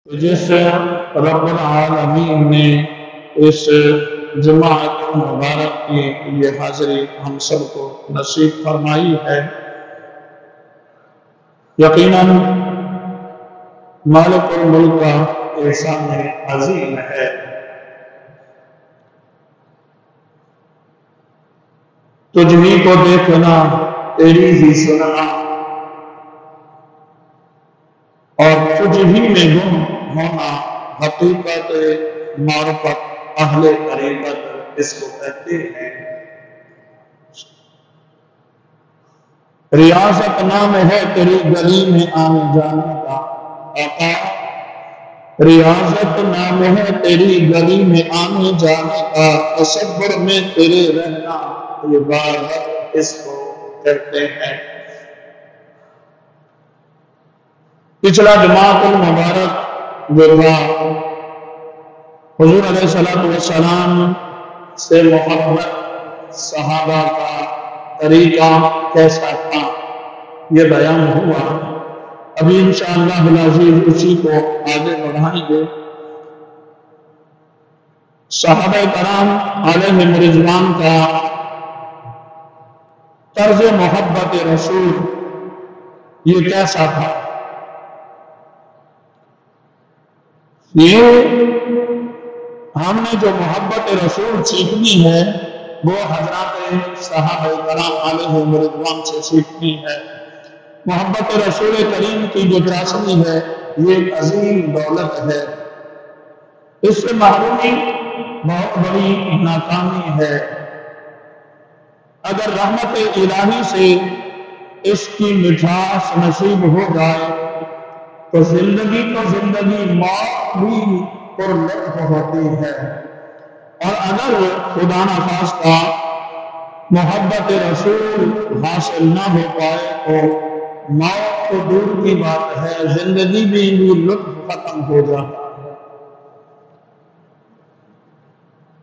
جس رب العالمین نے اس جماعت مبارک کی یہ حاضری ہم سب کو نصیب فرمائی ہے، یقیناً مالک الملک کا احسان عظیم ہے۔ تجھ ہی کو دیکھنا، تیری ہی سننا، اور تجھ ہی میں گم ہونا، حقیقت معرفت اہل طریقت اس کو کہتے ہیں۔ ریاضت نام ہے تیری گلی میں آنے جانے کا آقا، ریاضت نام ہے تیری گلی میں آنے جانے کا، تصور میں تیرے رہنا عبادت اس کو کہتے ہیں۔ پچھلا جماعت المبارک جو تھا، حضور علیہ السلام سے محبت، صحابہ کا طریقہ کیسا تھا، یہ بیان ہوا۔ ابھی انشاءاللہ العزیز اسی کو آگے بڑھائیں گے۔ صحابہ کرام علیہم رضوان کا طرز محبت رسول یہ کیسا تھا؟ یہ ہم نے جو محبت رسول سیکھنی ہے وہ حضرات صحابہ کرام علیہم رضوان سے سیکھنی ہے۔ محبت رسول کریم کی جو تراثنی ہے یہ ایک عظیم دولت ہے، اس سے محرومی بہت بڑی ناکامی ہے۔ اگر رحمت الہی سے اس کی مٹھاس نصیب ہو جائے تو زندگی موت بھی پر لطف ہوتی ہے، اور اگر خدا نخواستہ محبت رسول حاصل نہ ہو پائے تو موت تو دور کی بات ہے، زندگی بھی لطف ختم ہو جاتا ہے۔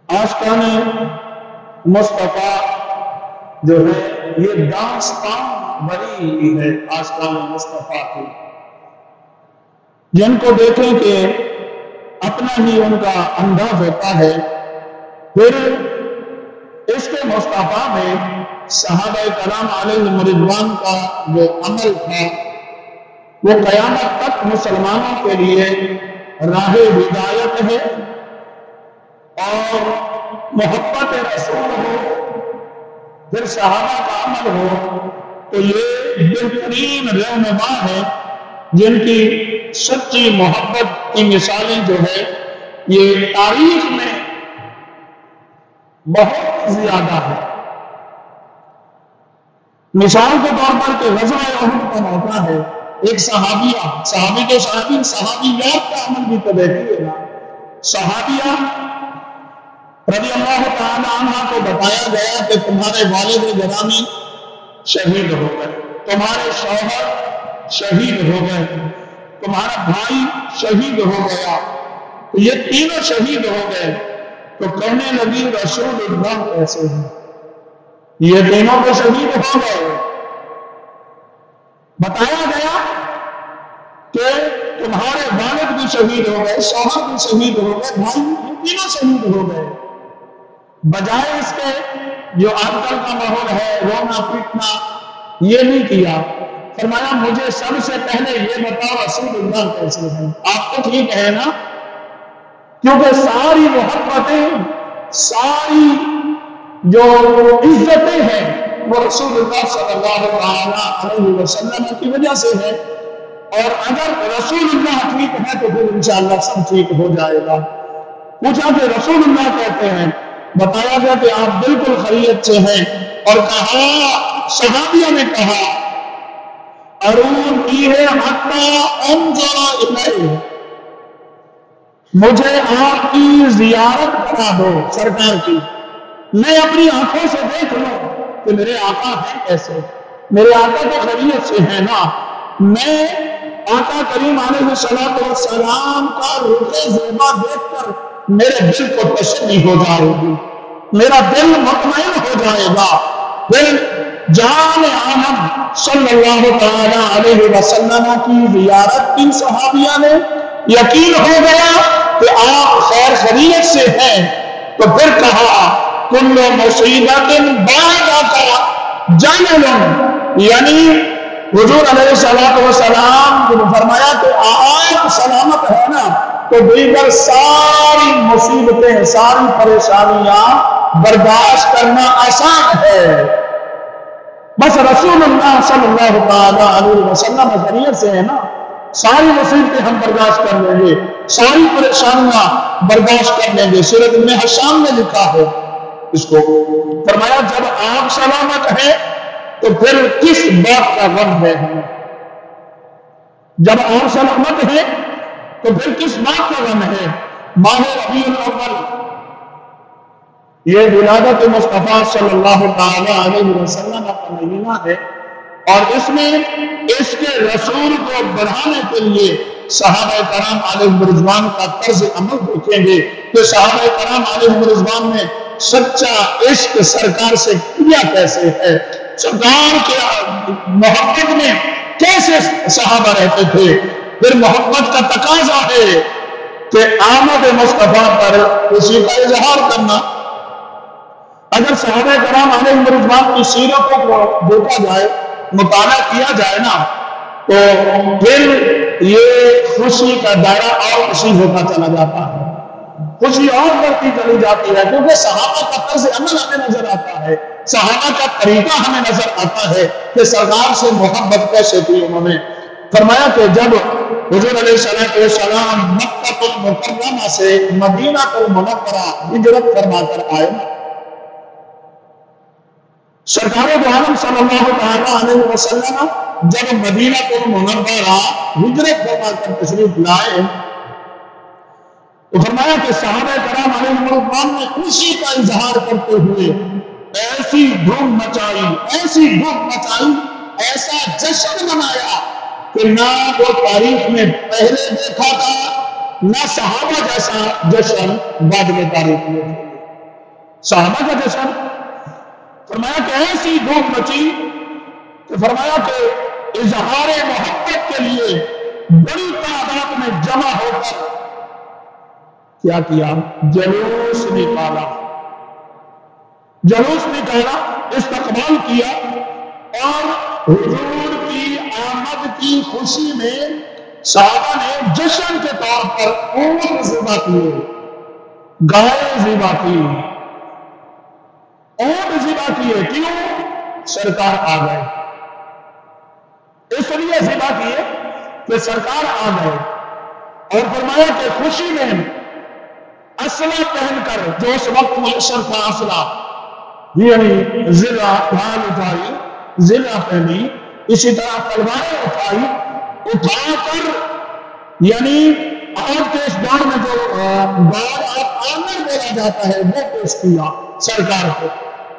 آشقان مصطفیٰ جو ہے یہ داستان بری ہے، آشقان مصطفیٰ کی، جن کو دیکھیں کہ اپنا ہی ان کا انداز ہوتا ہے۔ پھر عشق مصطفیٰ میں صحابہ کرام علیہم رضوان کا جو عمل تھا وہ قیامت تک مسلمانوں کے لیے راہ ہدایت ہے، اور محبت رسول ہو پھر صحابہ کا عمل ہو تو یہ بہترین رہنما ہے، جن کی سچی محبت کی مثالیں جو ہے یہ تاریخ میں بہت زیادہ ہے۔ مثال کے طور پر کہ غزوہ احد کا موقع ہے، ایک صحابیات کا عمل بھی تو دیکھیے نا۔ صحابیہ رضی اللہ تعالی عنہ کو بتایا گیا کہ تمہارے والد گرامی شہید ہو گئے، تمہارے شوہر شہید ہو گئے، تمہارا بھائی شہید ہو گیا، تو یہ تینوں شہید ہو گئے۔ تو کہنے لگی رسول اللہ کیسے ہیں؟ یہ تینوں کو شہید ہو گئے۔ بتایا گیا کہ تمہارے والد بھی شہید ہو گئے، شوہر بھی شہید ہو گئے، بھائی تینوں شہید ہو گئے۔ بجائے اس کے جو آج کل کا ماحول ہے رونا پیٹنا، یہ نہیں کیا، فرمایا مجھے سب سے پہلے یہ بتاؤ رسول اللہ کیسے ہیں؟ آپ تو ٹھیک ہے نا، کیونکہ ساری محبتیں، ساری جو عزتیں ہیں وہ رسول اللہ صلی اللہ علیہ وسلم کی وجہ سے ہے، اور اگر رسول اللہ ٹھیک ہے تو پھر انشاءاللہ سب ٹھیک ہو جائے گا۔ پوچھا کہ رسول اللہ کہتے ہیں، بتایا گیا کہ آپ بالکل خیریت سے ہیں، اور کہا صحابیہ نے کہا ارونی حتی انظر الیہ، مجھے آپ کی زیارت کرا دو سرکار کی، میں اپنی آنکھوں سے دیکھ لوں کہ میرے آقا ہیں کیسے، میرے آقا تو خیریت سے ہیں نا، میں آقا کریم علیہ السلام کا رخ زیبا دیکھ کر میرے دل کو تسلی ہو جائے گی، میرا دل مطمئن ہو جائے گا۔ پھر جان عالم صلی اللہ تعالی علیہ وسلم کی زیارت کی صحابیہ نے، یقین ہو گیا کہ آپ خیر خیریت سے ہیں، تو پھر کہا کل مصیبت بعد جلل، یعنی حضور علیہ السلام کو فرمایا کہ آپ سلامت ہے نا تو دیگر ساری مصیبتیں، ساری پریشانیاں برداشت کرنا آسان ہے۔ بس رسول اللہ صلی اللہ علیہ وسلم شریعت سے ہے نا، ساری مصیبتیں ہم برداشت کر لیں گے، ساری پریشانیاں برداشت کر لیں گے۔ سورۃ ابن حشام میں لکھا ہے اس کو، فرمایا جب آپ سلامت ہیں تو پھر کس بات کا غم ہے ہمیں؟ جب آپ سلامت ہیں تو پھر کس بات کا غم ہے؟ ماہ ربیع الاول یہ ولادت مصطفیٰ صلی اللہ علیہ وسلم کا مہینہ ہے، اور اس میں اس کے رسول کو بڑھانے کے لیے صحابہ کرام علیہ رضوان کا طرز عمل دیکھیں گے کہ صحابہ کرام علیہ رضوان نے سچا عشق سرکار سے کیا کیسے ہے، سرکار کے محبت میں کیسے صحابہ رہتے تھے۔ پھر محبت کا تقاضا ہے کہ آمد مصطفیٰ پر خوشی کا اظہار کرنا۔ اگر صحابہ کرام علیہ رضوان کی سیرتوں کو دیکھا جائے، مطالعہ کیا جائے نا، تو پھر یہ خوشی کا دائرہ اور خوشی ہوتا چلا جاتا ہے، خوشی اور بڑھتی چلی جاتی ہے، کیونکہ صحابہ کا طرز عمل ہمیں نظر آتا ہے، صحابہ کا طریقہ ہمیں نظر آتا ہے کہ سرکار سے محبت کیسے تھی انہوں نے۔ فرمایا کہ جب حضور علیہ السلام مکہ المکرمہ سے مدینہ المنورہ ہجرت فرما کر آئے، سرکار دو عالم صلی اللہ علیہ وسلم جب مدینہ المنورہ ہجرت فرما کر تشریف لائے تو فرمایا کہ صحابہ کرام علیہ رضوان نے خوشی کا اظہار کرتے ہوئے ایسی دھوم مچائی، ایسی دھوم مچائی، ایسا جشن منایا کہ نہ وہ تاریخ میں پہلے دیکھا تھا، نہ صحابہ جیسا جشن بعد میں تاریخ میں۔ صحابہ کا جشن، فرمایا کہ ایسی دھوم مچی کہ فرمایا کہ اظہار محبت کے لیے بڑی تعداد میں جمع ہو کر کیا کیا؟ جلوس نکالا، جلوس نکالا، استقبال کیا، اور حضور کی آمد کی خوشی میں صحابہ نے جشن کے طور پر اونٹ ذبح کیے، گائے ذبح کی، اونٹ ذبح کیے۔ کیوں؟ سرکار آ گئے، اس لیے ذبح کیے کہ سرکار آ گئے۔ اور فرمایا کہ خوشی میں اسلحہ پہن کر، جو اس وقت میسر تھا اسلحہ، یعنی ضلع ڈھال اٹھائی، ضلع پہنی، اسی طرح تلواریں اٹھائی، اٹھا کر یعنی آج کے اس دور میں جو بار آمر بولا جاتا ہے وہ پیش کیا سرکار کو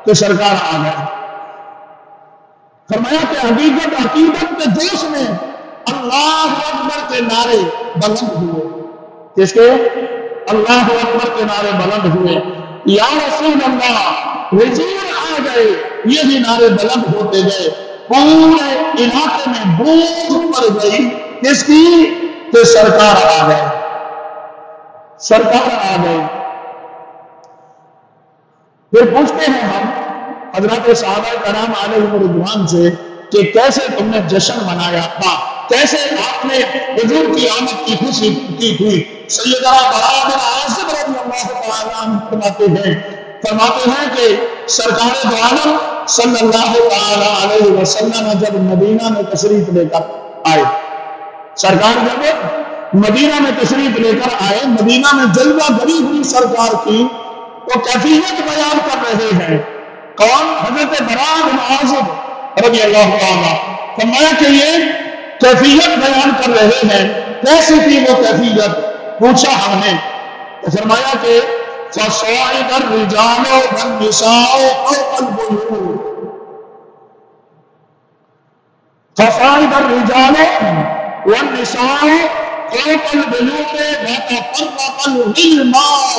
کہ سرکار آ گیا۔ فرمایا کہ حقیقت کے جوش میں اللہ اکبر کے نعرے بلند ہوئے۔ کس کے؟ اللہ اکبر کے نعرے بلند ہوئے۔ یا رسول اللہ، حضور آ گئے، یہی نعرے بلند ہوتے گئے۔ پورے علاقے میں گونج پڑ گئی، کس کی؟ کہ سرکار آ گئے، سرکار آ گئے۔ پھر پوچھتے ہیں ہم حضرات صحابہ کرام علیہ رضوان سے کہ کیسے تم نے جشن منایا تھا، کیسے آپ نے حضور کی آمد کی خوشی کی تھی؟ سیدنا براء بن عازب رضی اللہ تعالیٰ عنہ فرماتے ہیں کہ سرکار دو عالم صلی اللہ علیہ وسلم جب مدینہ میں تشریف لے کر آئے، سرکار جب مدینہ میں تشریف لے کر آئے، مدینہ میں جلوہ گری ہوئی سرکار کی تو کیفیت بیان کر رہے ہیں۔ کون؟ حضرت براء بن عازب رضی اللہ عنہ۔ فرمایا کہ یہ کیفیت بیان کر رہے ہیں، کیسی تھی وہ کیفیت؟ پوچھا ہم نے تو فرمایا کہ فَصَاعِدَ الرِّجَالُ وَالنِّسَاءُ فَوْقَ الْبُيُوتِ، فَصَاعِدَ الرِّجَالُ وَالنِّسَاءُ فَوْقَ الْبُيُوتِ وَتَفَرَّقَ الْغِلْمَانُ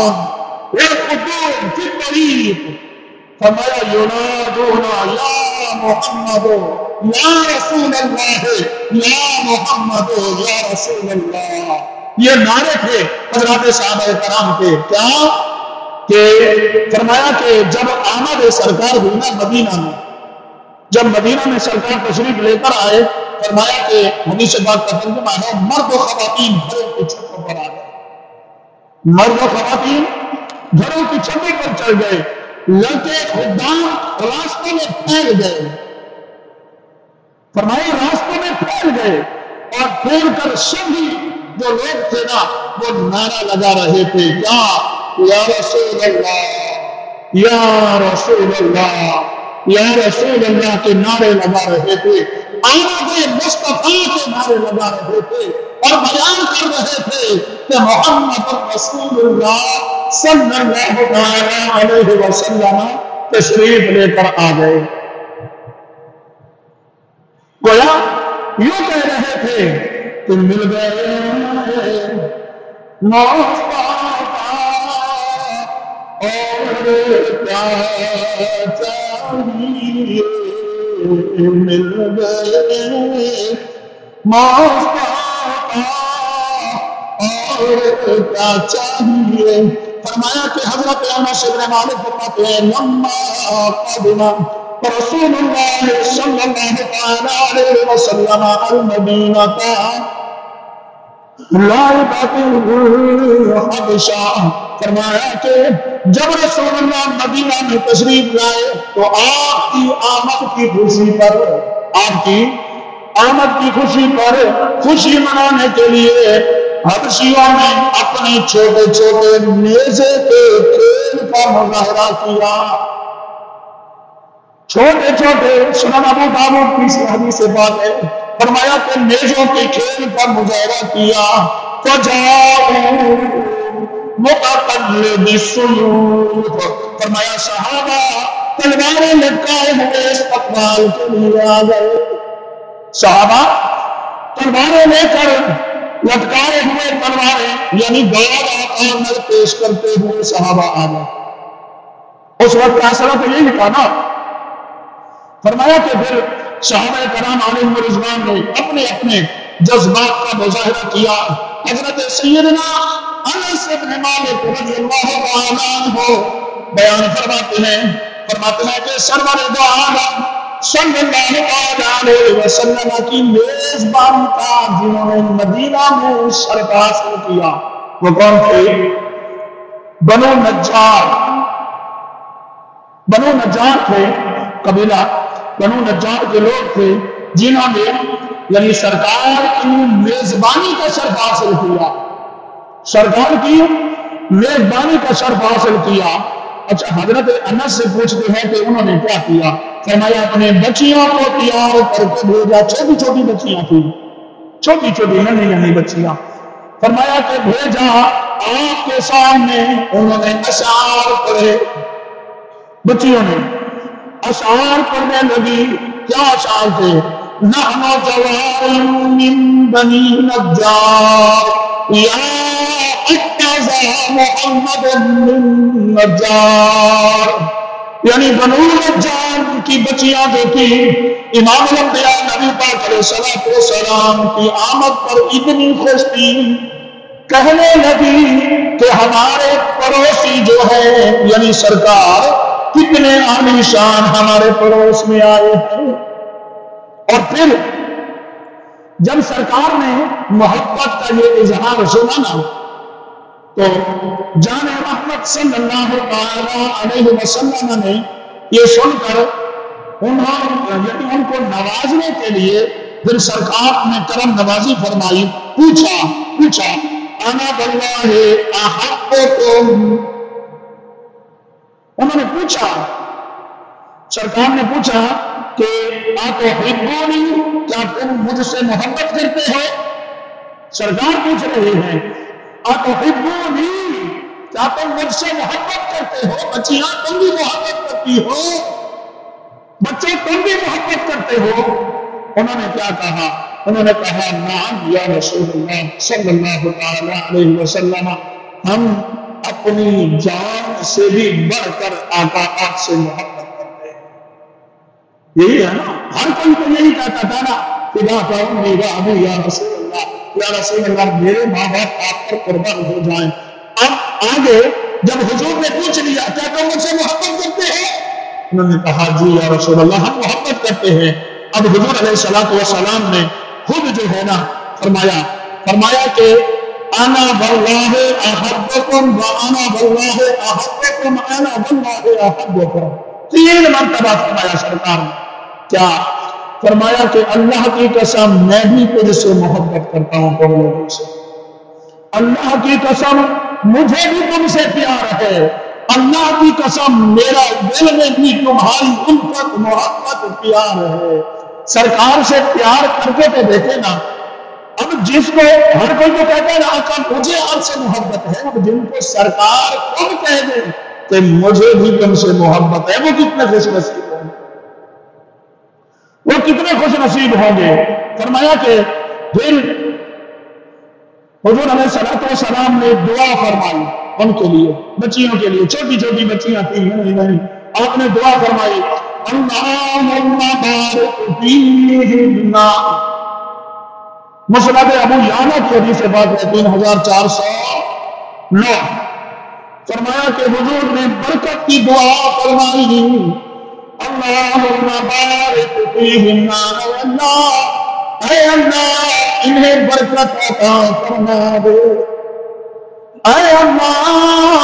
وَالْخُدُومُ فِي الطَّرِيقِ۔ فرمایا یونادونا یا محمد یا رسول اللہ، یا محمد یا رسول اللہ۔ یہ نعرے تھے حضرات صحابہ کرام کے، کیا کہ فرمایا کہ جب آمد سرکار ہوئی نا مدینہ میں، جب مدینہ میں سرکار تشریف لے کر آئے، فرمایا کہ حدیث پاک کا ترجمہ ہے مرد و خواتین گھروں کی چھتوں پر آ گئے، مرد و خواتین گھروں کی چھتوں پر چڑھ گئے، لڑکے خدام راستوں میں پھیل گئے، فرمایا راستوں میں پھیل گئے، اور پھیل کر سبھی جو لوگ تھے نا وہ نعرہ لگا رہے تھے، کیا یا رسول اللہ یا رسول اللہ یا رسول اللہ کے نعرے لگا رہے تھے، آمد مصطفیٰ کے نعرے لگا رہے تھے، اور بیان کر رہے تھے کہ محمد رسول اللہ صلی اللہ علیہ وسلم تشریف لے کر آ گئے۔ گویا یوں کہہ رہے تھے کہ مل گئے مصطفیٰ اور کیا چاہیے، مل گئے مصطفیٰ اور کیا چاہیے۔ فرمایا کہ حضرت انس بن مالک فرماتے ہیں لما قدم رسول اللہ صلی اللہ علیہ وسلم المدینہ لائبۃ الحبشہ، فرمایا کہ جب رسول اللہ مدینہ میں تشریف لائے تو آپ کی آمد کی خوشی پر، آپ کی آمد کی خوشی پر خوشی منانے کے لیے حبشیوں نے اپنے چھوٹے چھوٹے نیزے کے کھیل کا مظاہرہ کیا، چھوٹے چھوٹے، سنن ابو داؤد کی حدیث پاک ہے، فرمایا کہ نیزوں کے کھیل کا مظاہرہ کیا، فجاؤ مقتلب السیوف، فرمایا صحابہ تلواریں لٹکائے ہوئے استقبال کے لیے آ گئے، صحابہ تلواریں لے کر لٹکائے ہوئے تلواریں یعنی گواد آمد پیش کرتے ہوئے صحابہ آ گئے۔ اس وقت فیصلہ تو یہی لکھا نا، فرمایا کہ پھر صحابہ کرام علیہم رضوان نے اپنے اپنے جذبات کا مظاہرہ کیا۔ حضرت سیدنا انس بن مالک رضی اللہ تعالیٰ عنہ بیان فرماتے ہیں کہ سرور دو عالم صلی اللہ علیہ وسلم کی میزبانی کا جنہوں نے مدینہ میں شرف حاصل کیا وہ کون تھے؟ بنو نجار، بنو نجار تھے، قبیلہ بنو نجار کے لوگ تھے جنہوں نے یعنی سرکار کی میزبانی کا شرف حاصل کیا، سرکار کی میزبانی کا شرف حاصل کیا۔ اچھا حضرت انس سے پوچھتے ہیں کہ انہوں نے کیا کیا؟ فرمایا اپنے بچیوں کو تیار کر کے بھیجا، چھوٹی چھوٹی بچیاں تھیں، چھوٹی چھوٹی ننھی بچیاں، فرمایا کہ بھیجا آپ کے سامنے، انہوں نے اشعار پڑھے، بچیوں نے اشعار پڑھنے لگی۔ کیا اشعار تھے؟ نحن جوار من بنی نجار یا اتزا محمد من نجار، یعنی بنو نجار کی بچیاں جو تھی امام الانبیاء نبی پاک علیہ السلام کی آمد پر اتنی خوش تھی، کہنے لگی کہ ہمارے پڑوسی جو ہے یعنی سرکار کتنے عالیشان ہمارے پڑوس میں آئے ہیں۔ اور پھر جب سرکار نے محبت کا یہ اظہار سنا نا تو جان رحمت صلی اللہ علیہ وسلم نے یہ سن کر ان کو نوازنے کے لیے پھر سرکار نے کرم نوازی فرمائی، پوچھا انا باللہ احبکم، انہوں نے پوچھا، سرکار نے پوچھا کہ اتحبونی، کیا تم مجھ سے محبت کرتے ہو؟ سرکار پوچھ رہے ہیں اتحبونی، کیا تم مجھ سے محبت کرتے ہو؟ بچیاں تم بھی محبت کرتی ہو، بچے تم بھی محبت کرتے ہو؟ انہوں نے کیا کہا؟ انہوں نے کہا نعم یا رسول اللہ صلی اللہ علیہ وسلم، ہم اپنی جان سے بھی بڑھ کر آقا آپ سے محبت کرتے ہیں۔ یہی ہے نا، ہر کوئی تو یہی کہتا تھا نا فدا کا امی و ابی یا رسول اللہ، یا رسول اللہ میرے ماں باپ آپ پر قربان ہو جائیں۔ اب آگے جب حضور نے پوچھ لیا کیا تم مجھ سے محبت کرتے ہیں؟ انہوں نے کہا جی یا رسول اللہ ہم محبت کرتے ہیں۔ اب حضور علیہ السلام نے خود جو ہے نا فرمایا کہ انا واللہ احبکم وانا واللہ احبکم انا واللہ احبکم، 3 مرتبہ فرمایا سرکار نے۔ کیا فرمایا کہ اللہ کی قسم میں بھی تجھ سے محبت کرتا ہوں تم لوگوں سے، اللہ کی قسم مجھے بھی تم سے پیار ہے، اللہ کی قسم میرا دل میں بھی تمہاری الفت محبت پیار ہے۔ سرکار سے پیار کر کے تو دیکھے نا، اب جس کو ہر کوئی تو کہتا ہے نا آقا مجھے آپ سے محبت ہے، اب جن کو سرکار خود کہہ دے کہ مجھے بھی تم سے محبت ہے، وہ کتنے خوش نصیب ہوں گے، وہ کتنے خوش نصیب ہوں گے۔ فرمایا کہ پھر حضور علیہ السلام نے دعا فرمائی ان کے لیے، بچیوں کے لیے، چھوٹی چھوٹی بچیاں تھیں، آپ نے دعا فرمائی اللہم بارک فیہن۔ مسند ابو یعلا کی حدیث پاک ہے 3409، فرمایا کہ حضور نے برکت کی دعا فرمائی اللہم بارک فیہن، اے اللہ انہیں برکت عطا فرما دے، اے اللہ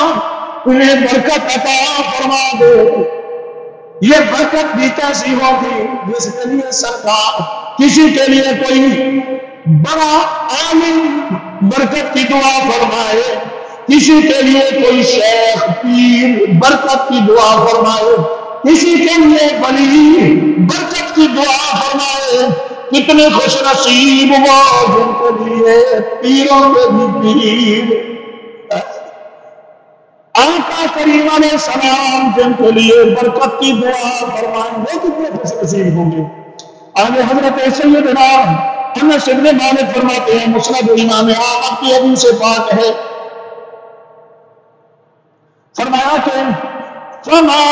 انہیں برکت عطا فرما دے۔ یہ برکت بھی کیسی ہوگی جس کے لیے سرکار کسی کے لیے کوئی بڑا عالم برکت کی دعا فرمائے، کسی کے لیے کوئی شیخ پیر برکت کی دعا فرمائے، کسی کے لیے ولی برکت کی دعا فرمائے، کتنے خوش نصیب وہ جن کے لیے پیروں کے بھی پیر، آقا کریم علیہ السلام جن کے لیے برکت کی دعا فرمائیں، وہ کتنے خوش نصیب ہوں گے۔ آگے حضرت سیدنا انس بن مالک فرماتے ہیں، مسند امام احمد کی حدیث پاک ہے، فرمایا کہ فما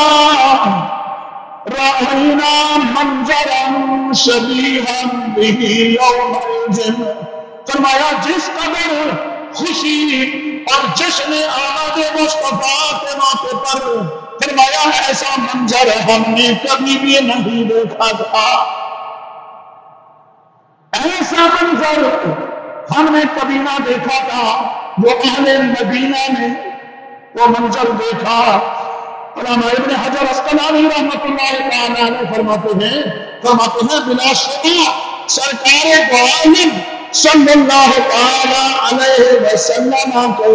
رأینا منظرا شبیہا بہ یومئذ، فرمایا جس قدر خوشی اور جشن آمد مصطفیٰ کے موقع پر، فرمایا ایسا منظر ہم نے کبھی بھی نہیں دیکھا تھا، ایسا منظر ہم نے کبھی نہ دیکھا تھا جو اہل مدینہ نے وہ منظر دیکھا۔ علامہ ابن حجر اسقلانی رحمۃ اللہ تعالیٰ نے فرماتے ہیں بلا شبہ سرکار دو عالم صلی اللہ تعالیٰ علیہ وسلم کے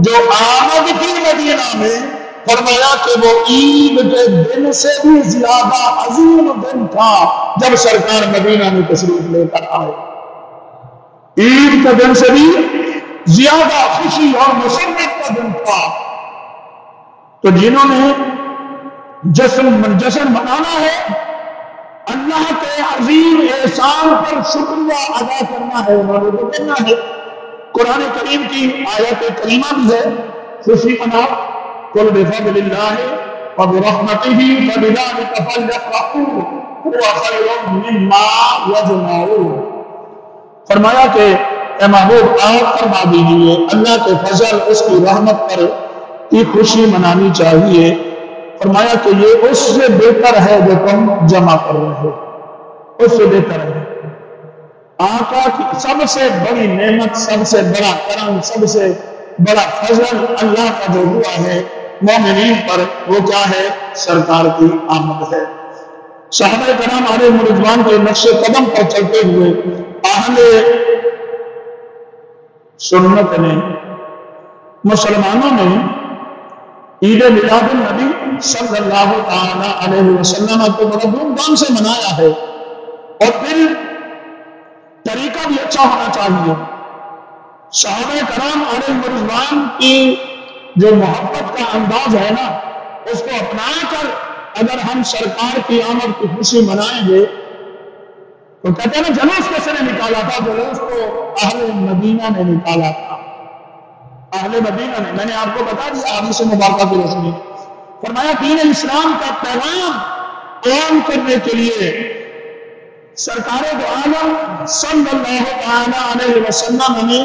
جو آمد تھی مدینہ میں، فرمایا کہ وہ عید کے دن سے بھی زیادہ عظیم دن تھا جب سرکار مدینہ میں تشریف لے کر آئے، عید کے دن سے بھی زیادہ خوشی اور مسرت کا دن تھا۔ تو جنہوں نے جشن منانا ہے، اللہ کے عظیم احسان پر شکریہ ادا کرنا ہے، انہوں نے تو کہنا ہے۔ قرآن کریم کی آیت کریمہ بھی ہے، خوشی مناؤ، قل بفضل اللہ وبرحمتہ فبذلک فلیفرحوا هو خیر مما یجمعون، فرمایا کہ اے محبوب آپ فرما دیجئے اللہ کے فضل اس کی رحمت پر کی خوشی منانی چاہیے، فرمایا کہ یہ اس سے بہتر ہے جو تم جمع کر رہے ہو، اس سے بہتر ہے۔ آقا کی سب سے بڑی نعمت، سب سے بڑا کرم، سب سے بڑا فضل اللہ کا جو ہوا ہے مومنین پر، وہ کیا ہے؟ سرکار کی آمد ہے۔ صحابہ کرام علیہ رضوان کے نقش قدم پر چلتے ہوئے اہل سنت نے، مسلمانوں نے عید میلاد النبی صلی اللہ تعالیٰ علیہ وسلم کو بڑا دھوم دھام سے منایا ہے، اور پھر طریقہ بھی اچھا ہونا چاہیے۔ صحابہ کرام علیہ رضوان کی جو محبت کا انداز ہے نا، اس کو اپنا کر اگر ہم سرکار کی آمد کی خوشی منائیں گے تو کہتے ہیں نا جلوس کس نے نکالا تھا؟ جلوس کو اہل مدینہ نے نکالا تھا، اہل مدینہ نے۔ میں نے آپ کو بتا دیا حدیث مبارکہ کی روشنی، فرمایا دین اسلام کا پیغام عام کرنے کے لیے سرکار دو عالم صلی اللہ علیہ وسلم نے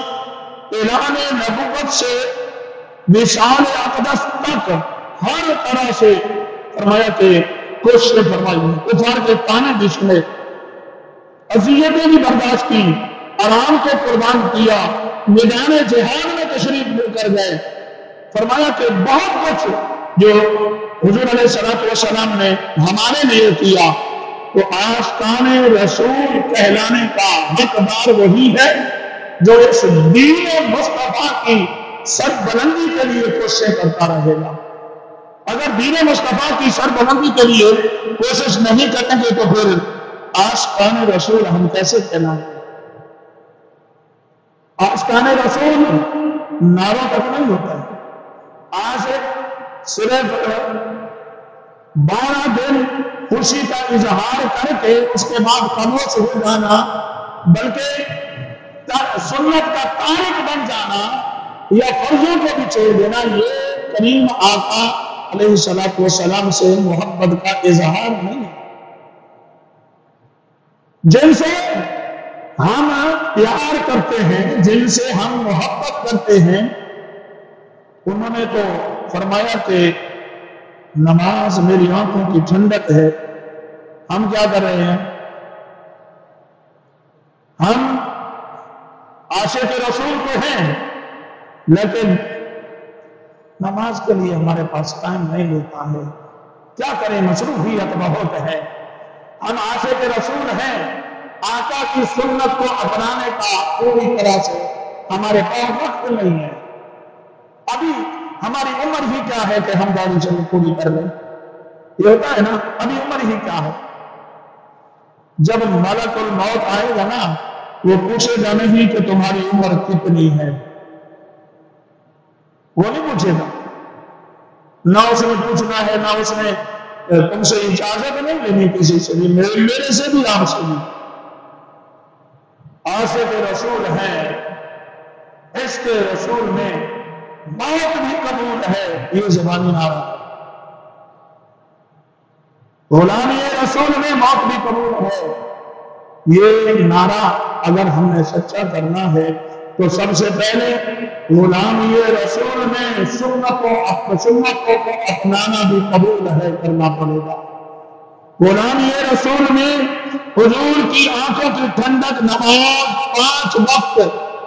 اعلان نبوت سے وصال اقدس تک ہر طرح سے فرمایا کہ کوشش فرمائی، کفار کے طعنے بھی سنے، اذیتیں بھی برداشت کی، آرام کو قربان کیا، میدان جہاد میں تشریف لے کر گئے۔ فرمایا کہ بہت کچھ جو حضور علیہ السلام نے ہمارے لیے کیا، تو آستان رسول کہلانے کا حقدار وہی ہے جو اس دین مصطفیٰ کی سربلندی کے لیے کوشش کرتا رہے گا۔ اگر دین مصطفیٰ کی سربلندی کے لیے کوشش نہیں کریں گے تو پھر آستان رسول ہم کیسے کہلائیں گے؟ آستان رسول نعروں تک نہیں ہوتا ہے۔ آج صرف 12 دن خوشی کا اظہار کر کے اس کے بعد خاموش ہو جانا، بلکہ سنت کا تارک بن جانا یا فرضوں کو بھی چھوڑ دینا، یہ کریم آقا علیہ السلام سے محبت کا اظہار نہیں ہے۔ جن سے ہم پیار کرتے ہیں، جن سے ہم محبت کرتے ہیں، انہوں نے تو فرمایا کہ نماز میری آنکھوں کی ٹھنڈک ہے۔ ہم کیا کر رہے ہیں؟ ہم عاشق رسول تو ہیں، لیکن نماز کے لیے ہمارے پاس ٹائم نہیں ملتا ہے۔ کیا کریں، مصروفیت بہت ہے۔ ہم عاشق رسول ہیں، آقا کی سنت کو اپنانے کا پوری طرح سے ہمارے پاس وقت نہیں ہے۔ ابھی ہماری عمر ہی کیا ہے کہ ہم داڑھی چلی پوری کر لیں؟ یہ ہوتا ہے نا، ابھی عمر ہی کیا ہے؟ جب ملک الموت آئے گا نا، وہ پوچھے گا نہیں کہ تمہاری عمر کتنی ہے، وہ نہیں پوچھے گا۔ نہ اس نے پوچھنا ہے، نہ اس نے تم سے اجازت نہیں لینی کسی سے بھی، میرے سے بھی، آپ سے بھی۔ عاشق رسول ہے، عشق رسول میں موت بھی قبول ہے، یہ زبانی نعرہ ہے۔ غلامی رسول میں موت بھی قبول ہے، یہ نعرہ اگر ہم نے سچا کرنا ہے تو سب سے پہلے غلامی رسول میں سنت کو اپنانا بھی قبول ہے، کرنا پڑے گا۔ غلامی رسول میں حضور کی آنکھوں کی ٹھنڈک نماز 5 وقت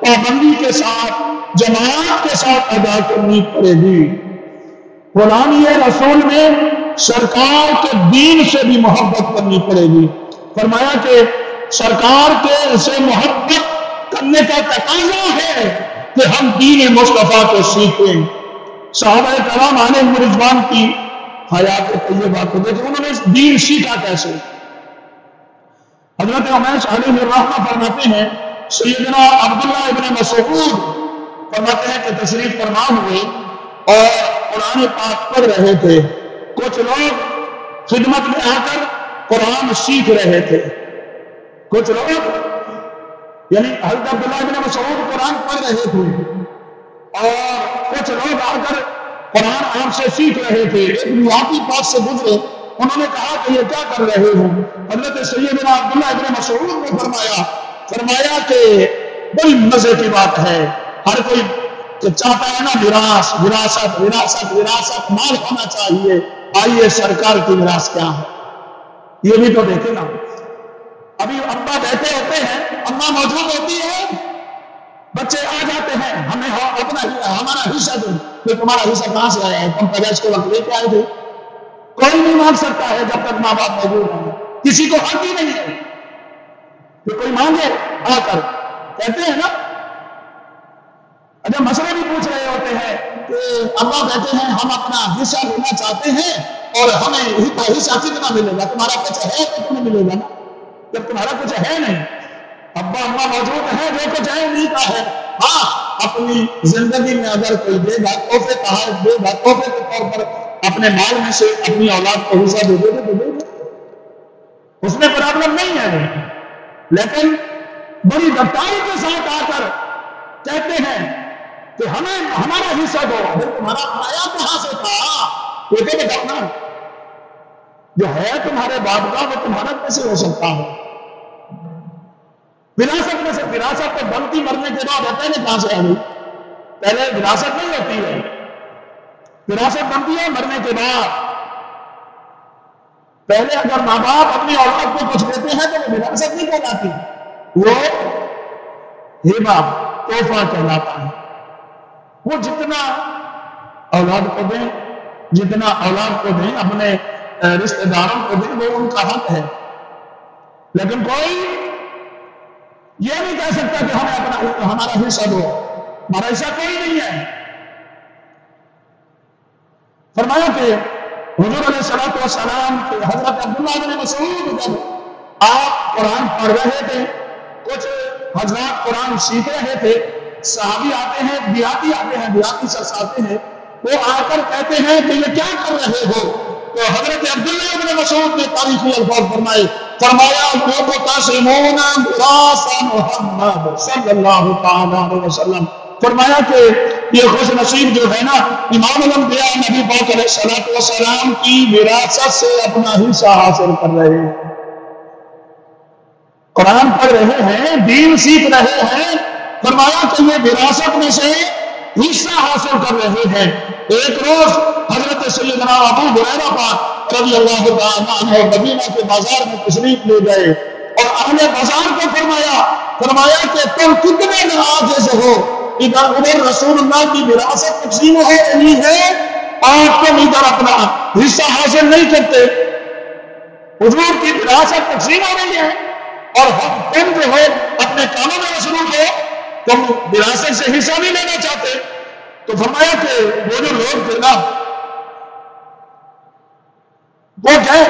پابندی کے ساتھ جماعت کے ساتھ ادا کرنی پڑے گی۔ غلامی رسول میں سرکار کے دین سے بھی محبت کرنی پڑے گی۔ فرمایا کہ سرکار کے سے محبت کرنے کا تقاضا ہے کہ ہم دین مصطفیٰ کو سیکھیں۔ صحابہ کرام علیہم رضوان کی حیات طیبہ کو دیکھیں، انہوں نے اس دین سیکھا کیسے؟ حضرت عمیش علیہ الرحمہ فرماتے ہیں، سیدنا عبداللہ ابن مسعود فرماتے ہیں کہ تشریف فرما ہوئے اور قرآن پاک پڑھ رہے تھے۔ کچھ لوگ خدمت میں آ کر قرآن سیکھ رہے تھے، کچھ لوگ یعنی حضرت عبداللہ ابن مسعود قرآن پڑھ رہے تھے اور کچھ لوگ آ کر قرآن آپ سے سیکھ رہے تھے۔ ایک نواتی پاس سے گزرے، انہوں نے کہا کہ یہ کیا کر رہے ہو؟ حضرت سیدنا عبداللہ ابن مسعود نے فرمایا کہ بڑی مزے کی بات ہے، ہر کوئی چاہتا ہے نا وراثت مال ہونا چاہیے، آئیے سرکار کی وراثت کیا ہے یہ بھی تو دیکھیں نا۔ ابھی ابا بیٹھے ہوتے ہیں، اماں موجود ہوتی ہے، بچے آ جاتے ہیں، ہمیں ہمارا حصہ دو، کہ تمہارا حصہ کہاں سے آیا ہے، تم پیدائش کے وقت لے کے آئے تھے۔ کوئی نہیں مانگ سکتا ہے جب تک ماں باپ موجود ہیں، کسی کو حق ہی نہیں ہے کہ کوئی مانگے آ کر، کہتے ہیں نا۔ جب مسئلے بھی پوچھ رہے ہوتے ہیں کہ اللہ کہتے ہیں ہم اپنا حصہ لینا چاہتے ہیں اور ہمیں حصہ کتنا ملے گا، تمہارا کچھ ہے تو تمہیں ملے گا نا، جب تمہارا کچھ ہے نہیں، ابا اماں موجود ہے، جو کچھ ہے انہیں کا ہے۔ ہاں، اپنی زندگی میں اگر کوئی دے گا، تحفے دے گا، تحفے کے طور پر اپنے مال میں سے اپنی اولاد کو حصہ دے دے گا تو دے گا، اس میں پرابلم نہیں ہے۔ لیکن بڑی دفتاری کے ساتھ آ کر کہتے ہیں کہ ہمیں ہمارا حصہ دو، تمہارا آیا کہاں سے تھا؟ بیٹے بتاؤ نا، جو ہے تمہارے باپ کا وہ تمہارا کیسے ہو سکتا ہے؟ وراثت میں سے، وراثت تو بنتی مرنے کے بعد ہوتا ہے نا، کہاں سے آ گئی؟ پہلے وراثت نہیں ہوتی ہے، وراثت بنتی ہے مرنے کے بعد۔ پہلے اگر ماں باپ اپنی اولاد کو کچھ دیتے ہیں تو وہ وراثت نہیں کہلاتی، وہ ہبہ، تحفہ کہلاتا ہے۔ وہ جتنا اولاد کو دیں، جتنا اولاد کو دیں، اپنے رشتہ داروں کو دیں، وہ ان کا حق ہے، لیکن کوئی یہ نہیں کہہ سکتا کہ ہمیں ہمارا حصہ دو، ہمارا حصہ کوئی نہیں ہے۔ فرمایا کہ حضور علیہ السلام کے حضرت عبداللہ بن مسعود جب آپ قرآن پڑھ رہے تھے، کچھ حضرات قرآن سیکھ رہے تھے، صحابی آتے ہیں، دیہاتی آتے ہیں، دیہاتی شخص آتے ہیں، وہ آ کر کہتے ہیں کہ یہ کیا کر رہے ہو؟ تو حضرت عبداللہ بن مسعود نے تاریخی الفاظ فرمایا تسمعون میراث محمد صلی اللہ تعالی علیہ وسلم، فرمایا کہ یہ خوش نصیب جو ہے نا، امام الانبیاء نبی پاک علیہ السلام کی وراثت سے اپنا حصہ حاصل کر رہے ہیں، قرآن پڑھ رہے ہیں، دین سیکھ رہے ہیں، فرمایا کہ یہ وراثت میں سے حصہ حاصل کر رہے ہیں۔ ایک روز حضرت سیدنا ابو ہریرہ پاک رضی اللہ تعالیٰ عنہ مدینہ کے بازار میں تشریف لے گئے اور اہل بازار کو فرمایا کہ تم کتنے ناعاجز ہو، ادھر رسول اللہ کی وراثت تقسیم ہو رہی ہے اور تم ادھر اپنا حصہ حاصل نہیں کرتے۔ حضور کی وراثت تقسیم ہو رہی ہے اور تم جو ہو اپنے کاموں میں مصروف ہو، تم وراثت سے حصہ نہیں لینا چاہتے۔ تو فرمایا کہ وہ جو لوگ تھے نا، وہ گئے،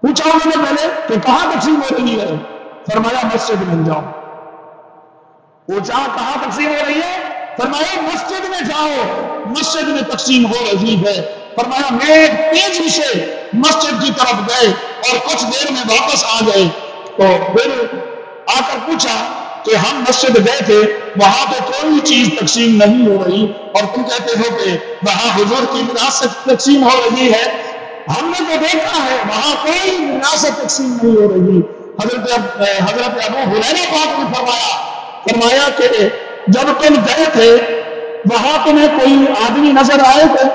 پوچھا انہوں نے پہلے کہ کہاں تقسیم ہو رہی ہے؟ فرمایا مسجد میں جاؤ۔ پوچھا کہاں تقسیم ہو رہی ہے؟ فرمایا مسجد میں جاؤ، مسجد میں تقسیم ہو رہی ہے۔ فرمایا میں تیزی سے مسجد کی طرف گئے اور کچھ دیر میں واپس آ گئے، تو پھر آ کر پوچھا کہ ہم مسجد گئے تھے، وہاں تو کوئی چیز تقسیم نہیں ہو رہی اور تم کہتے ہو کہ وہاں حضور کی وراثت تقسیم ہو رہی ہے، ہم نے تو دیکھا ہے وہاں کوئی وراثت تقسیم نہیں ہو رہی۔ حضرت ابو ہریرہ پاک نے فرمایا کہ جب تم گئے تھے وہاں تمہیں کوئی آدمی نظر آئے تھے؟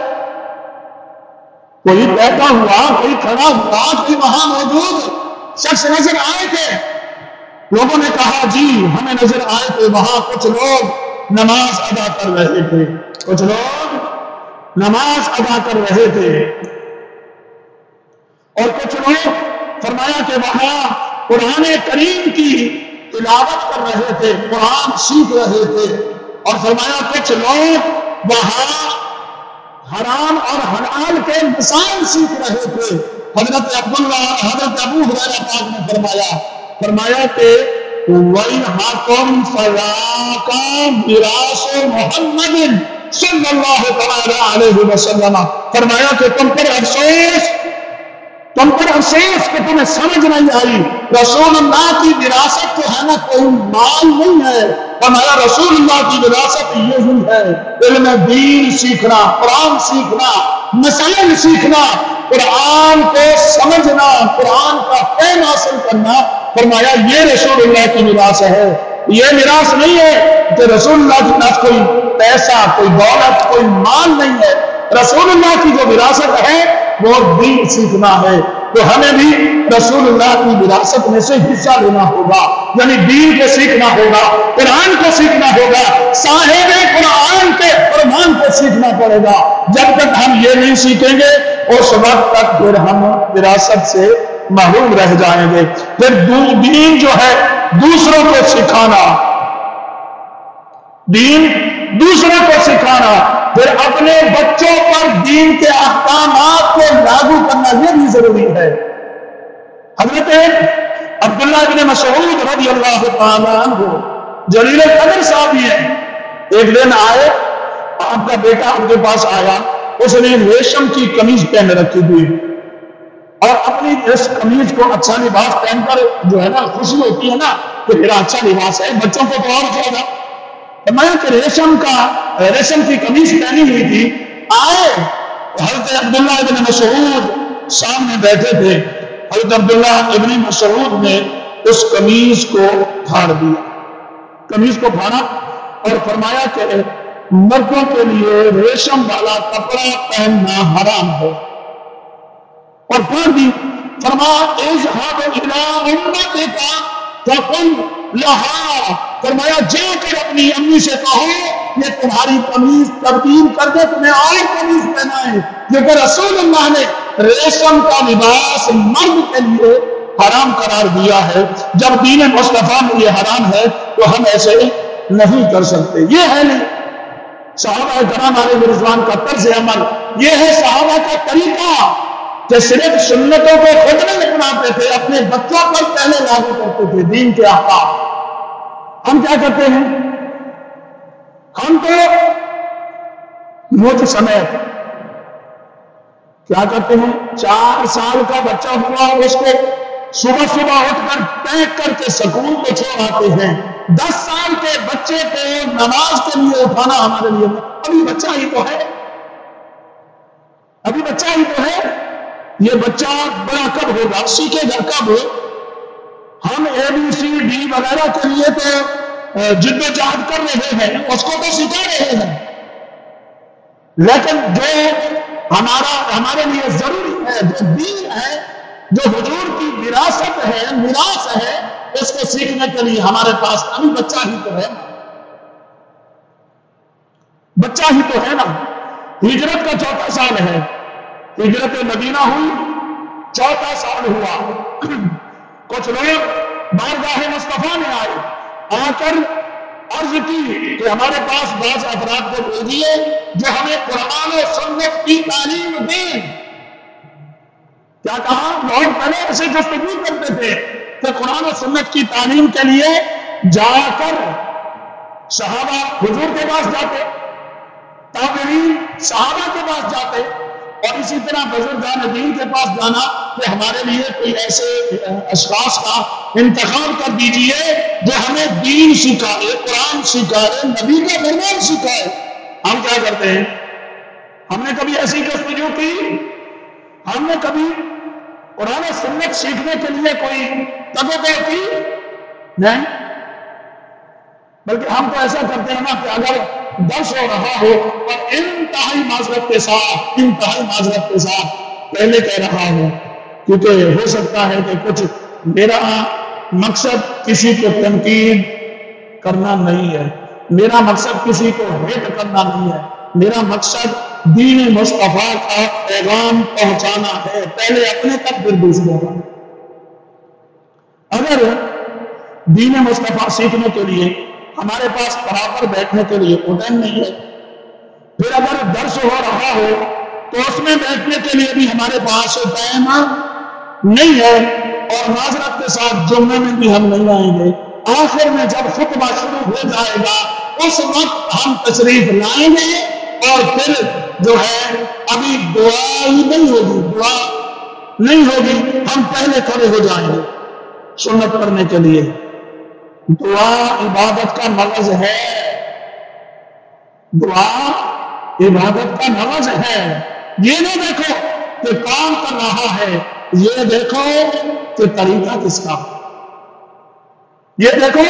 کوئی بیٹھا ہوا، کوئی کھڑا ہوا، کوئی وہاں موجود شخص نظر آئے تھے؟ لوگوں نے کہا جی ہمیں نظر آئے تھے، وہاں کچھ لوگ نماز ادا کر رہے تھے، کچھ لوگ نماز ادا کر رہے تھے اور کچھ لوگ فرمایا کہ وہاں قرآن کریم کی تلاوت کر رہے تھے، قرآن سیکھ رہے تھے، اور فرمایا کچھ لوگ وہاں حرام اور حلال کے مسائل سیکھ رہے تھے۔ حضرت ابو ہریرہ پاک نے فرمایا کہ وَيْحَكُمْ فَذَاكَ مِيرَاثُ مُحَمَّدٍ صلی اللہ تعالی علیہ وسلم، فرمایا کہ تم پر افسوس کہ تمہیں سمجھ نہیں آئی، رسول اللہ کی وراثت جو ہے نا کوئی مال نہیں ہے، فرمایا رسول اللہ کی وراثت یہی ہے، علم دین سیکھنا، قرآن سیکھنا، مسائل سیکھنا، قرآن کو سمجھنا، قرآن کا فہم حاصل کرنا۔ فرمایا یہ رسول اللہ کی میراث ہے، یہ میراث نہیں ہے کہ رسول اللہ کی میراث کوئی پیسہ، کوئی دولت، کوئی مال نہیں ہے۔ رسول اللہ کی جو وراثت ہے وہ دین سیکھنا ہے، تو ہمیں بھی رسول اللہ کی وراثت میں سے حصہ لینا ہوگا، یعنی دین کو سیکھنا ہوگا، قرآن کو سیکھنا ہوگا، صاحب قرآن کے فرمان کو سیکھنا پڑے گا۔ جب تک ہم یہ نہیں سیکھیں گے اس وقت تک پھر ہم وراثت سے محروم رہ جائیں گے۔ پھر دین جو ہے دوسروں کو سکھانا، دین دوسروں کو سکھانا، پھر اپنے بچوں پر دین کے احکامات کو لاگو کرنا یہ بھی ضروری ہے۔ حضرت عبداللہ بن مسعود رضی اللہ تعالیٰ عنہ جلیل القدر صحابی ہیں، ایک دن آئے، آپ کا بیٹا آپ کے پاس آیا، اس نے ریشم کی قمیض پہن رکھی تھی اور اپنی اس قمیض کو اچھا لباس پہن کر جو ہے نا خوشی ہوتی ہے نا کہ میرا اچھا لباس ہے، بچوں کو تو اور زیادہ۔ فرمایا کہ ریشم کی قمیض پہنی ہوئی تھی، آئے حضرت عبداللہ ابن مسعود سامنے بیٹھے تھے۔ حضرت عبداللہ ابن مسعود نے اس قمیص کو پھاڑ دیا، قمیص کو پھاڑا اور فرمایا کہ مردوں کے لیے ریشم والا کپڑا پہننا حرام ہے، اور پھاڑ دی۔ فرمایا اذهب الى امتك فقل لها، فرمایا جا کر اپنی امی سے کہو یہ تمہاری قمیص تبدیل کر دے، تمہیں اور قمیص پہنائے، کیونکہ رسول اللہ نے ریشم کا لباس مرد کے لیے حرام قرار دیا ہے۔ جب دین مصطفیٰ میں یہ حرام ہے تو ہم ایسے نہیں کر سکتے۔ یہ ہے نہیں صحابہ کرام علیہ رضوان کا طرز عمل، یہ ہے صحابہ کا طریقہ کہ صرف سنتوں کو خود نہیں اپناتے تھے، اپنے بچوں پر پہلے لاگو کرتے تھے دین کے احکام۔ ہم کیا کرتے ہیں؟ ہم تو مجھ سمیت کیا کرتے ہیں؟ 4 سال کا بچہ ہوا اس کو صبح صبح اٹھ کر پیک کر کے سکول کو چھوڑ آتے ہیں۔ 10 سال کے بچے کو نماز کے لیے اٹھانا ہمارے لیے ابھی بچہ ہی تو ہے، ابھی بچہ ہی تو ہے۔ یہ بچہ بڑا کب ہوگا، سیکھے گا کب؟ ہم ABCD وغیرہ کے لیے تو جد و جہد کر رہے ہیں، اس کو تو سکھا رہے ہیں، لیکن جو ہمارے لیے ضروری ہے، جو دین ہے، جو حضور کی وراثت ہے، میراث ہے، اس کو سیکھنے کے لیے ہمارے پاس ابھی بچہ ہی تو ہے، بچہ ہی تو ہے نا۔ ہجرت کا 4تھا سال ہے، ہجرت مدینہ ہوئی، 4تھا سال ہوا۔ کچھ لوگ بارگاہ مصطفیٰ میں آئے، آ کر عرض کی کہ ہمارے پاس بعض افراد کو بھیجیے جو ہمیں قرآن و سنت کی تعلیم دیں۔ کیا کہا؟ لوگ پہلے ایسے گفتگو کرتے تھے کہ قرآن و سنت کی تعلیم کے لیے جا کر صحابہ حضور کے پاس جاتے، تابعین صحابہ کے پاس جاتے، اور اسی طرح بزرگان دین کے پاس جانا کہ ہمارے لیے کوئی ایسے اشخاص کا انتخاب کر دیجئے جو ہمیں دین سکھائے، قرآن سکھائے، نبی کا فرمان سکھائے۔ ہم کیا کرتے ہیں؟ ہم نے کبھی ایسی گفتگو کی؟ ہم نے کبھی قرآن و سنت سیکھنے کے لیے کوئی تبادلہ کی؟ نہیں، بلکہ ہم تو ایسا کرتے ہیں نا کہ اگر درس ہو رہا ہو اور انتہائی معذرت کے ساتھ پہلے کہہ رہا ہوں، کیونکہ ہو سکتا ہے کہ کچھ میرا مقصد کسی کو تنقید کرنا نہیں ہے، میرا مقصد کسی کو ہیٹ کرنا نہیں ہے، میرا مقصد دین مصطفیٰ کا پیغام پہنچانا ہے، پہلے اپنے تک پھر دوسروں کا۔ اگر دین مصطفیٰ سیکھنے کے لیے ہمارے پاس برابر بیٹھنے کے لیے ٹائم نہیں ہے، پھر اگر درس ہو رہا ہو تو اس میں بیٹھنے کے لیے بھی ہمارے پاس ٹائم نہیں ہے، اور معذرت کے ساتھ جمعے میں بھی ہم نہیں آئیں گے، آخر میں جب خطبہ شروع ہو جائے گا اس وقت ہم تشریف لائیں گے، اور پھر جو ہے ابھی دعا ہی نہیں ہوگی، ہم پہلے کھڑے ہو جائیں گے سنت کرنے کے لیے۔ دعا عبادت کا مغز ہے، دعا عبادت کا مغز ہے۔ یہ نہ دیکھو کہ کام کر رہا ہے، یہ دیکھو کہ طریقہ کس کا ہے، یہ دیکھو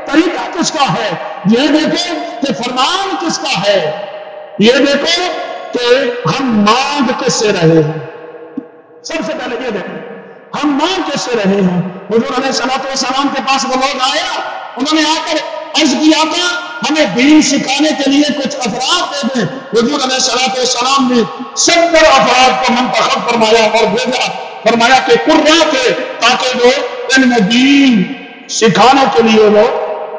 طریقہ کس کا ہے، یہ دیکھو کہ فرمان کس کا ہے، یہ دیکھو کہ ہم مانگ کس سے رہے ہیں۔ سب سے پہلے یہ دیکھو ہم مانگ کس سے رہے ہیں۔ حضور علیہ السلام کے پاس وہ لوگ آیا، انہوں نے آ کر عرض کیا تھا ہمیں دین سکھانے کے لیے کچھ افراد دے دیں۔ حضور علیہ السلام نے 70 افراد کو منتخب فرمایا اور بھیجا، فرمایا کہ قرہ کے تاکہ وہ علم دین سکھانے کے لیے وہ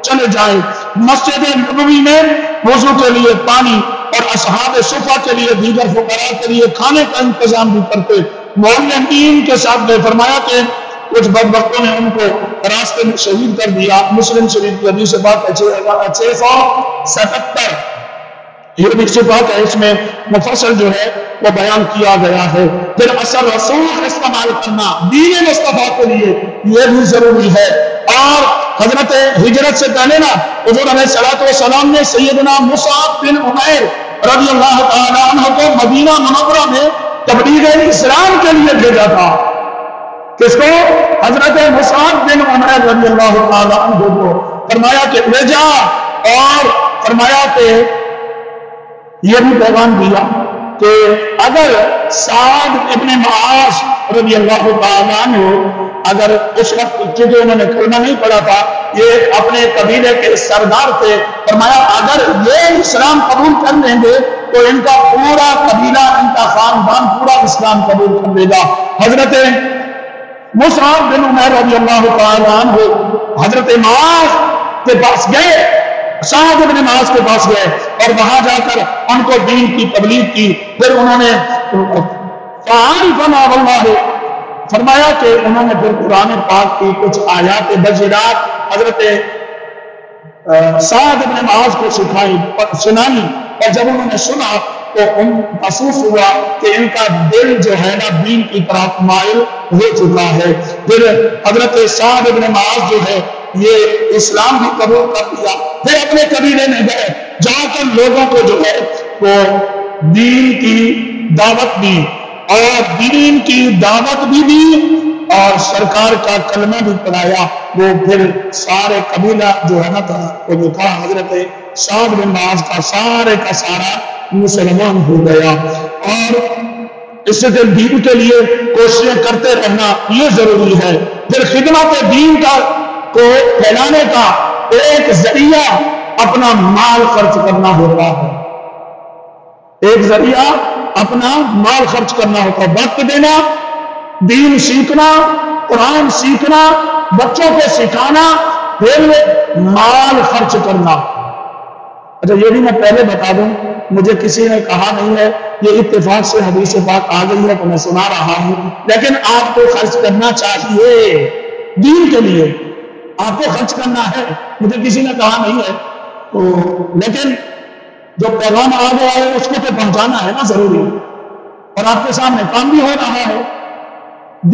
چلے جائیں۔ مسجد نبوی میں وضو کے لیے پانی اور اصحاب صفہ کے لیے دیگر فقراء کے لیے کھانے کا انتظام بھی کرتے۔ معلمین کے ساتھ نے فرمایا کہ کچھ بدبختوں نے ان کو راستے میں شہید کر دیا۔ مسلم شریف کی حدیث بات ہے 677، یہ حدیث بات ہے، اس میں مفصل جو ہے وہ بیان کیا گیا ہے۔ پھر اثر رسوخ استعمال کرنا دین مصطفیٰ کے لیے یہ بھی ضروری ہے۔ اور حضرت ہجرت سے پہلے نا حضور علیہ السلام نے سیدنا مصعب بن عمیر رضی اللہ تعالیٰ عنہ کو مدینہ منورہ میں تبلیغ اسلام کے لیے بھیجا تھا کس کو؟ حضرت مصعب بن عمیر رضی اللہ تعالی عنہ کو فرمایا کہ لے جا، اور فرمایا کہ یہ بھی پیغام دیا کہ اگر سعد ابن معاذ رضی اللہ تعالی عنہ اگر اس وقت چونکہ انہوں نے کلمہ نہیں پڑھا تھا، یہ اپنے قبیلے کے سردار تھے، فرمایا اگر یہ اسلام قبول کر لیں گے تو ان کا پورا قبیلہ، ان کا خاندان پورا اسلام قبول کر لے گا۔ حضرت مصعب بن عمیر رضی اللہ تعالی عنہ حضرت معاذ کے پاس گئے، سعد بن معاذ کے پاس گئے اور وہاں جا کر ان کو دین کی تبلیغ کی۔ پھر انہوں نے فرمایا کہ انہوں نے پھر قرآن پاک کی کچھ آیات بجرات حضرت سعد بن معاذ کو سنائی، اور جب انہوں نے سنا تو ان محسوس ہوا کہ ان کا دل جو ہے نا دین کی طرف مائل ہو چکا ہے۔ پھر حضرت سعد بن معاذ جو ہے یہ اسلام بھی قبول کر لیا، پھر اپنے قبیلے میں گئے، جا کر لوگوں کو جو ہے وہ دین کی دعوت دی، اور دین کی دعوت بھی دی اور سرکار کا کلمہ بھی پڑھایا۔ وہ پھر سارے قبیلہ جو ہے نا تھا وہ جو تھا حضرت سعد بن معاذ کا سارے کا سارا مسلمان ہو گیا۔ اور اس سے دین کے لیے کوششیں کرتے رہنا یہ ضروری ہے۔ پھر خدمت دین کا کو پھیلانے کا ایک ذریعہ اپنا مال خرچ کرنا ہوتا ہے، ایک ذریعہ اپنا مال خرچ کرنا ہوتا ہے، وقت دینا، دین سیکھنا، قرآن سیکھنا، بچوں کو سکھانا، پھر مال خرچ کرنا۔ اچھا یہ بھی میں پہلے بتا دوں، مجھے کسی نے کہا نہیں ہے، یہ اتفاق سے حدیث پاک آ گئی ہے تو میں سنا رہا ہوں، لیکن آپ کو خرچ کرنا چاہیے دین کے لیے، آپ کو خرچ کرنا ہے، مجھے کسی نے کہا نہیں ہے تو، لیکن جو پیغام آ گیا ہے اس کو تو پہنچانا ہے نا ضروری، اور آپ کے سامنے کام بھی ہو رہا ہے،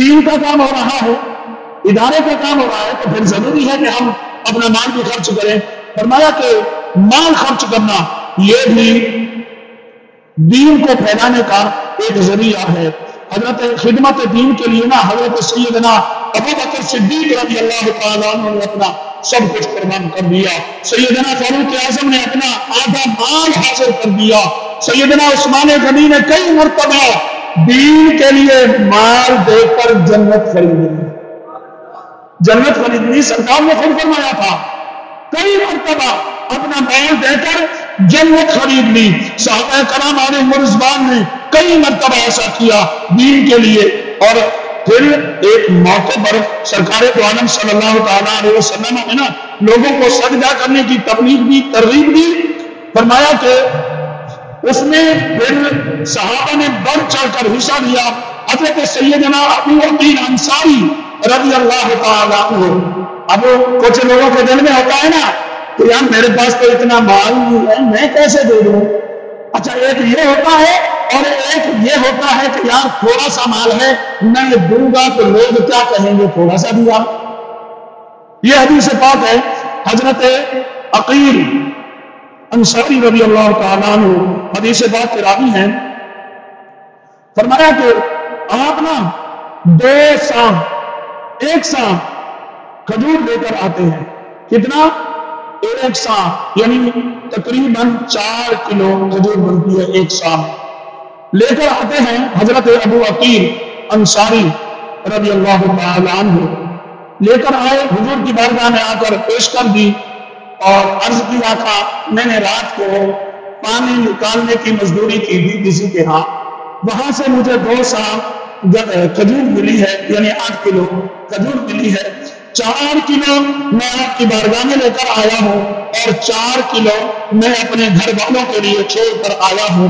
دین کا کام ہو رہا ہے، ادارے کا کام ہو رہا ہے، تو پھر ضروری ہے کہ ہم اپنا مال بھی خرچ کریں۔ فرمایا کہ مال خرچ کرنا یہ بھی دین کو پھیلانے کا ایک ذریعہ ہے۔ حضرت خدمت دین کے لیے نا حضرت سیدنا ابو بکر صدیق رضی اللہ تعالیٰ عنہ نے اپنا سب کچھ قربان کر دیا، سیدنا فاروق اعظم نے اپنا آدھا مال حاصل کر دیا، سیدنا عثمان غنی نے کئی مرتبہ دین کے لیے مال دے کر جنت خریدی، جنت خریدنی سرکار نے خود فرمایا تھا، کئی مرتبہ اپنا مال دے کر جنت خرید لی۔ صحابہ کرام علیہم رضوان نے کئی مرتبہ ایسا کیا دین کے لیے۔ اور پھر ایک موقع پر سرکار دو عالم صلی اللہ تعالیٰ علیہ وسلم نے نا لوگوں کو سجدہ کرنے کی تبلیغ بھی ترغیب دی، فرمایا کہ اس میں پھر صحابہ نے بڑھ چڑھ کر حصہ لیا۔ حضرت سیدنا ابو عقیل انصاری رضی اللہ تعالیٰ عنہ، اب کچھ لوگوں کے دل میں ہوتا ہے نا کہ یار میرے پاس تو اتنا مال نہیں ہے، میں کیسے دے دوں؟ اچھا ایک یہ ہوتا ہے، اور ایک یہ ہوتا ہے کہ یار تھوڑا سا مال ہے، میں یہ دوں گا تو لوگ کیا کہیں گے، تھوڑا سا دیا۔ یہ حدیث پاک ہے، حضرت عقیل انصاری رضی اللہ تعالیٰ عنہ حدیث پاک کے راوی ہیں، فرمایا کہ آپ نا 2 سام ایک سام کھجور لے کر آتے ہیں، کتنا؟ 1 سام، یعنی تقریباً 4 کلو کھجور بنتی ہے ایک سام، لے کر آتے ہیں حضرت ابو عقیل انصاری رضی اللہ تعالی عنہ، لے کر آئے، حضور کی بارگاہ میں آ کر پیش کر دی اور عرض کیا تھا میں نے رات کو پانی نکالنے کی مزدوری کی تھی کسی کے ہاں، وہاں سے مجھے 2 سام کھجور ملی ہے، یعنی 8 کلو کھجور ملی ہے، 4 کلو میں آپ کی بارگاہ میں لے کر آیا ہوں، اور 4 کلو میں اپنے گھر والوں کے لیے چھوڑ کر آیا ہوں،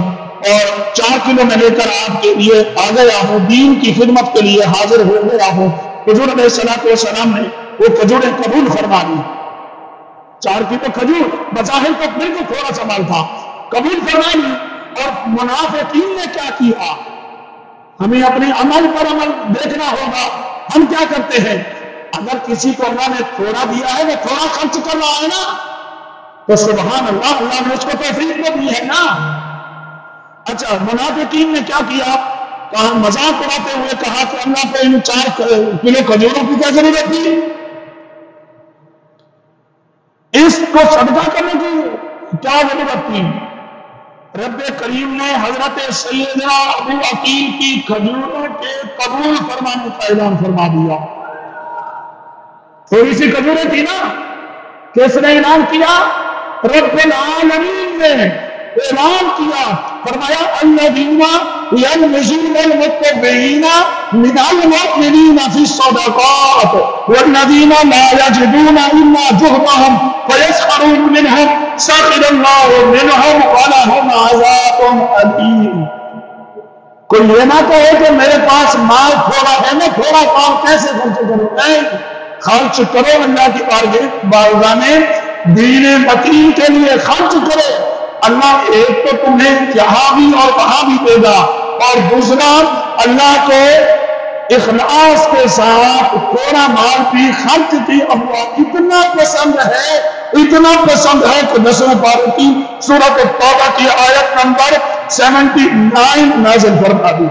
اور 4 کلو میں لے کر آپ کے لیے آ گیا ہوں، دین کی خدمت کے لیے حاضر ہو گیا ہوں۔ حضور علیہ السلام نے وہ کھجوریں قبول فرما لی، 4 کلو کھجور بظاہر تو بالکل تھوڑا سا مال تھا، قبول فرما لی۔ اور منافقین نے کیا کیا؟ ہمیں اپنے عمل پر عمل دیکھنا ہوگا، ہم کیا کرتے ہیں؟ اگر کسی کو اللہ نے تھوڑا دیا ہے وہ تھوڑا خرچ کر رہا ہے نا، تو سبحان اللہ، اللہ نے اس کو توفیق کو دی ہے نا۔ اچھا منافقین نے کیا کیا؟ کہا مذاق اڑاتے ہوئے کہا کہ اللہ کو ان 4 کلو کھجوروں کی کیا ضرورت تھی؟ اس کو صدقہ کرنے کی کیا ضرورت تھی؟ رب کریم نے حضرت سیدنا ابو عقیل کی کھجوروں کے قبول فرمانے کا اعلان فرما دیا. تھوڑی سی کھجوریں تھی نا، کس نے اعلان کیا؟ رب العالمین نے اعلان کیا، فرمایا الذین یلمزون المتبعین من المؤمنین فی الصدقات والذین لا یجدون الا جہدهم فیسخرون منهم سخر اللہ منهم ولهم عذاب علیم. کوئی یہ نہ کہے کہ میرے پاس مال تھوڑا ہے، میں تھوڑا کام کیسے خرچ کروں؟ نہیں، خرچ کرو اللہ کی بارگاہ میں دین متین کے لیے خرچ کرو. اللہ ایک تو تمہیں یہاں بھی اور وہاں بھی دے گا، اور دوسرا اللہ کو اخلاص کے ساتھ تھوڑا مال بھی خرچ کی اللہ اتنا پسند ہے کہ 10ویں پارے کی سورۃ التوبہ کی آیت نمبر 79 نازل فرما دی.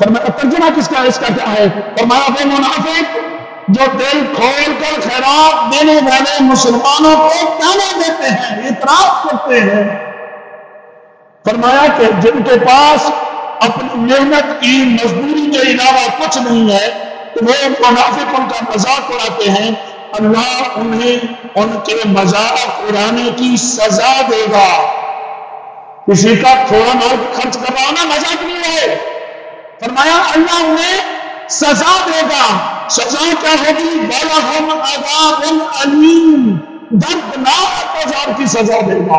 فرمایا ترجمہ کس کا اس کا کیا ہے؟ فرمایا وہ منافق جو دل کھول کر خیرات دینے والے مسلمانوں کو تانے دیتے ہیں، اعتراف کرتے ہیں. فرمایا کہ جن کے پاس اپنی محنت کی مزدوری کے علاوہ کچھ نہیں ہے تو وہ منافق ان کا مذاق اڑاتے ہیں، اللہ انہیں ان کے مذاق اڑانے کی سزا دے گا. کسی کا تھوڑا مال خرچ کر رہا ہونا مذاق نہیں ہے، فرمایا اللہ انہیں سزا دے گا. سزا کیا ہوگی؟ وَلَهُمْ عَذَابٌ عَلِيمٌ، دردناک عذاب کی سزا دے گا.